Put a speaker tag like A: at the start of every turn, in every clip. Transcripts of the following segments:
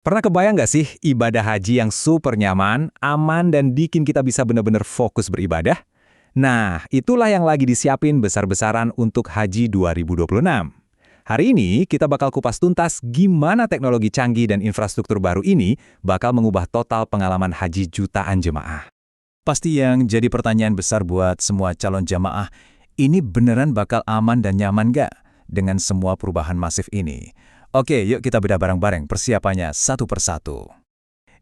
A: Pernah kebayang nggak sih ibadah haji yang super nyaman, aman, dan bikin kita bisa benar-benar fokus beribadah? Nah, itulah yang lagi disiapin besar-besaran untuk Haji 2026. Hari ini kita bakal kupas tuntas gimana teknologi canggih dan infrastruktur baru ini bakal mengubah total pengalaman haji jutaan jemaah. Pasti yang jadi pertanyaan besar buat semua calon jamaah, ini beneran bakal aman dan nyaman nggak dengan semua perubahan masif ini? Oke, yuk kita bedah bareng-bareng persiapannya satu persatu.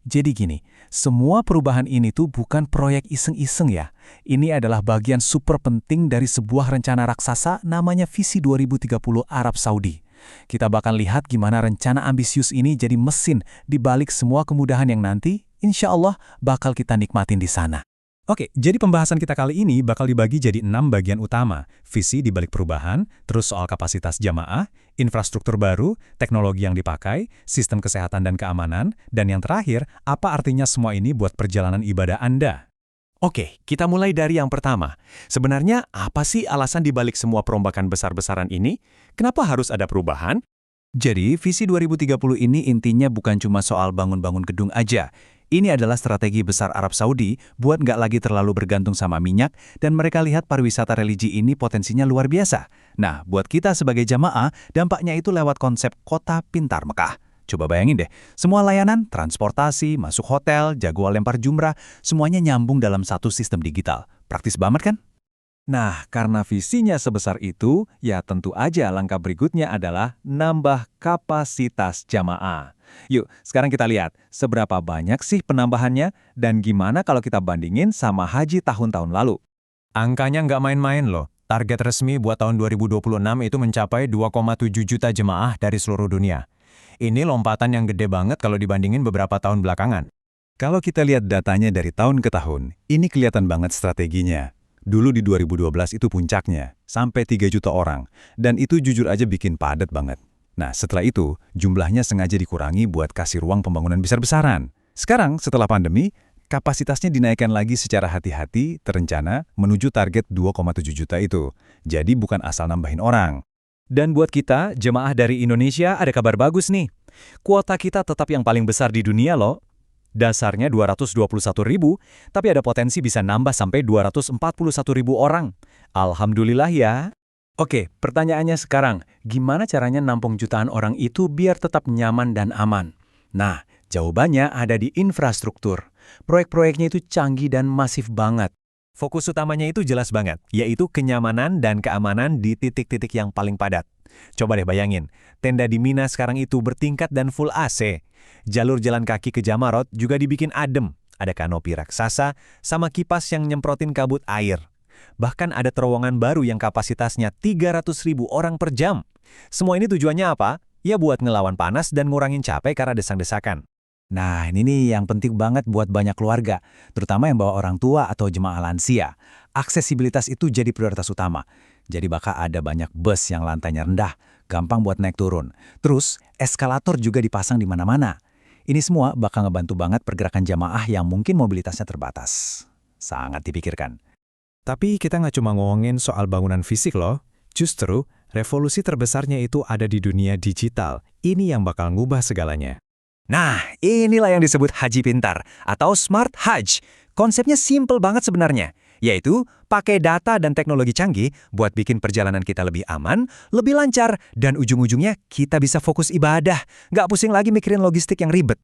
A: Jadi gini, semua perubahan ini tuh bukan proyek iseng-iseng ya. Ini adalah bagian super penting dari sebuah rencana raksasa namanya Visi 2030 Arab Saudi. Kita bakal lihat gimana rencana ambisius ini jadi mesin di balik semua kemudahan yang nanti, insya Allah bakal kita nikmatin di sana. Oke, jadi pembahasan kita kali ini bakal dibagi jadi 6 bagian utama. Visi di balik perubahan, terus soal kapasitas jamaah, infrastruktur baru, teknologi yang dipakai, sistem kesehatan dan keamanan, dan yang terakhir, apa artinya semua ini buat perjalanan ibadah Anda. Oke, kita mulai dari yang pertama. Sebenarnya apa sih alasan dibalik semua perombakan besar-besaran ini? Kenapa harus ada perubahan? Jadi, Visi 2030 ini intinya bukan cuma soal bangun-bangun gedung aja. Ini adalah strategi besar Arab Saudi buat nggak lagi terlalu bergantung sama minyak dan mereka lihat pariwisata religi ini potensinya luar biasa. Nah, buat kita sebagai jamaah, dampaknya itu lewat konsep kota pintar Mekah. Coba bayangin deh, semua layanan, transportasi, masuk hotel, jadwal lempar jumrah, semuanya nyambung dalam satu sistem digital. Praktis banget kan? Nah, karena visinya sebesar itu, ya tentu aja langkah berikutnya adalah nambah kapasitas jamaah. Yuk, sekarang kita lihat seberapa banyak sih penambahannya dan gimana kalau kita bandingin sama haji tahun-tahun lalu. Angkanya nggak main-main loh. Target resmi buat tahun 2026 itu mencapai 2,7 juta jemaah dari seluruh dunia. Ini lompatan yang gede banget kalau dibandingin beberapa tahun belakangan. Kalau kita lihat datanya dari tahun ke tahun, ini kelihatan banget strateginya. Dulu di 2012 itu puncaknya, sampai 3 juta orang, dan itu jujur aja bikin padat banget. Nah, setelah itu, jumlahnya sengaja dikurangi buat kasih ruang pembangunan besar-besaran. Sekarang, setelah pandemi, kapasitasnya dinaikkan lagi secara hati-hati, terencana, menuju target 2,7 juta itu. Jadi bukan asal nambahin orang. Dan buat kita, jemaah dari Indonesia ada kabar bagus nih. Kuota kita tetap yang paling besar di dunia loh. Dasarnya 221.000, tapi ada potensi bisa nambah sampai 241.000 orang. Alhamdulillah ya. Oke, pertanyaannya sekarang, gimana caranya nampung jutaan orang itu biar tetap nyaman dan aman? Nah, jawabannya ada di infrastruktur. Proyek-proyeknya itu canggih dan masif banget. Fokus utamanya itu jelas banget, yaitu kenyamanan dan keamanan di titik-titik yang paling padat. Coba deh bayangin, tenda di Mina sekarang itu bertingkat dan full AC. Jalur jalan kaki ke Jamarot juga dibikin adem. Ada kanopi raksasa sama kipas yang nyemprotin kabut air. Bahkan ada terowongan baru yang kapasitasnya 300.000 orang per jam. Semua ini tujuannya apa? Ya buat ngelawan panas dan ngurangin capek karena desang-desakan. Nah, ini nih yang penting banget buat banyak keluarga, terutama yang bawa orang tua atau jemaah lansia. Aksesibilitas itu jadi prioritas utama. Jadi bakal ada banyak bus yang lantainya rendah, gampang buat naik turun. Terus, eskalator juga dipasang di mana-mana. Ini semua bakal ngebantu banget pergerakan jamaah yang mungkin mobilitasnya terbatas. Sangat dipikirkan. Tapi kita nggak cuma ngomongin soal bangunan fisik loh. Justru, revolusi terbesarnya itu ada di dunia digital. Ini yang bakal ngubah segalanya. Nah, inilah yang disebut haji pintar atau smart hajj. Konsepnya simple banget sebenarnya, yaitu pakai data dan teknologi canggih buat bikin perjalanan kita lebih aman, lebih lancar, dan ujung-ujungnya kita bisa fokus ibadah. Nggak pusing lagi mikirin logistik yang ribet.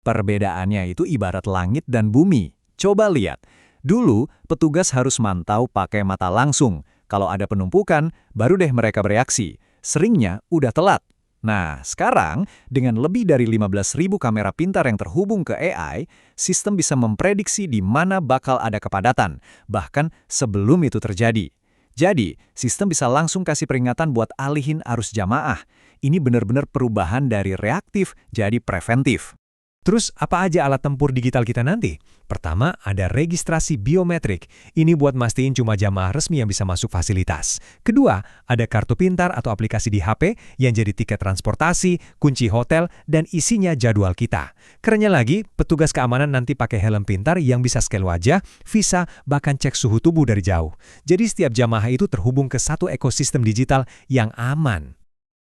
A: Perbedaannya itu ibarat langit dan bumi. Coba lihat, dulu petugas harus mantau pakai mata langsung. Kalau ada penumpukan, baru deh mereka bereaksi. Seringnya udah telat. Nah, sekarang dengan lebih dari 15.000 kamera pintar yang terhubung ke AI, sistem bisa memprediksi di mana bakal ada kepadatan, bahkan sebelum itu terjadi. Jadi, sistem bisa langsung kasih peringatan buat alihin arus jamaah. Ini benar-benar perubahan dari reaktif jadi preventif. Terus, apa aja alat tempur digital kita nanti? Pertama, ada registrasi biometrik. Ini buat mastiin cuma jamaah resmi yang bisa masuk fasilitas. Kedua, ada kartu pintar atau aplikasi di HP yang jadi tiket transportasi, kunci hotel, dan isinya jadwal kita. Kerennya lagi, petugas keamanan nanti pakai helm pintar yang bisa scan wajah, visa, bahkan cek suhu tubuh dari jauh. Jadi setiap jamaah itu terhubung ke satu ekosistem digital yang aman.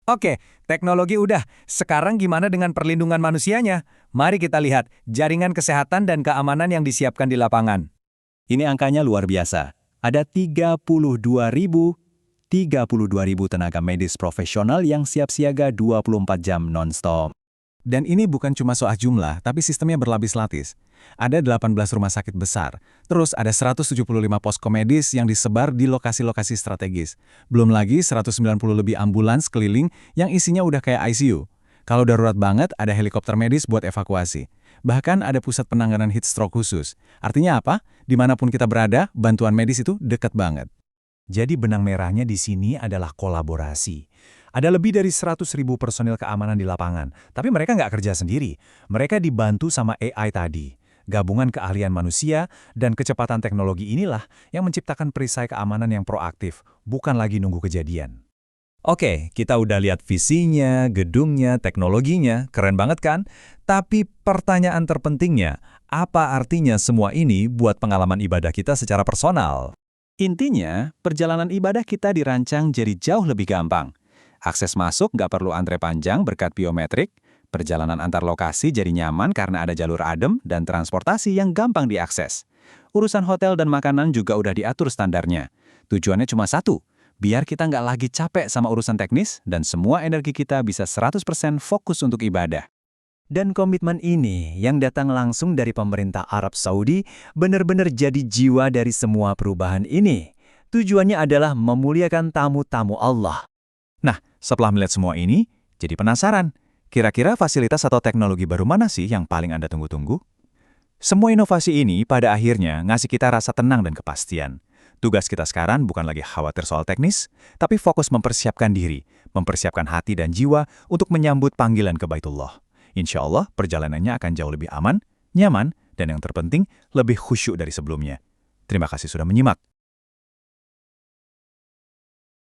A: Oke, teknologi udah. Sekarang gimana dengan perlindungan manusianya? Mari kita lihat jaringan kesehatan dan keamanan yang disiapkan di lapangan. Ini angkanya luar biasa. Ada 32.000 tenaga medis profesional yang siap siaga 24 jam non-stop. Dan ini bukan cuma soal jumlah, tapi sistemnya berlapis-lapis. Ada 18 rumah sakit besar, terus ada 175 posko medis yang disebar di lokasi-lokasi strategis. Belum lagi 190 lebih ambulans keliling yang isinya udah kayak ICU. Kalau darurat banget, ada helikopter medis buat evakuasi. Bahkan ada pusat penanganan heat stroke khusus. Artinya apa? Dimanapun kita berada, bantuan medis itu dekat banget. Jadi benang merahnya di sini adalah kolaborasi. Ada lebih dari 100.000 personil keamanan di lapangan, tapi mereka nggak kerja sendiri. Mereka dibantu sama AI tadi. Gabungan keahlian manusia dan kecepatan teknologi inilah yang menciptakan perisai keamanan yang proaktif, bukan lagi nunggu kejadian. Oke, kita udah lihat visinya, gedungnya, teknologinya, keren banget kan? Tapi pertanyaan terpentingnya, apa artinya semua ini buat pengalaman ibadah kita secara personal? Intinya, perjalanan ibadah kita dirancang jadi jauh lebih gampang. Akses masuk nggak perlu antre panjang berkat biometrik, perjalanan antar lokasi jadi nyaman karena ada jalur adem dan transportasi yang gampang diakses. Urusan hotel dan makanan juga udah diatur standarnya. Tujuannya cuma satu, biar kita nggak lagi capek sama urusan teknis dan semua energi kita bisa 100% fokus untuk ibadah. Dan komitmen ini yang datang langsung dari pemerintah Arab Saudi benar-benar jadi jiwa dari semua perubahan ini. Tujuannya adalah memuliakan tamu-tamu Allah. Nah, setelah melihat semua ini, jadi penasaran, kira-kira fasilitas atau teknologi baru mana sih yang paling Anda tunggu-tunggu? Semua inovasi ini pada akhirnya ngasih kita rasa tenang dan kepastian. Tugas kita sekarang bukan lagi khawatir soal teknis, tapi fokus mempersiapkan diri, mempersiapkan hati dan jiwa untuk menyambut panggilan ke Baitullah. Insya Allah, perjalanannya akan jauh lebih aman, nyaman, dan yang terpenting, lebih khusyuk dari sebelumnya. Terima kasih sudah menyimak.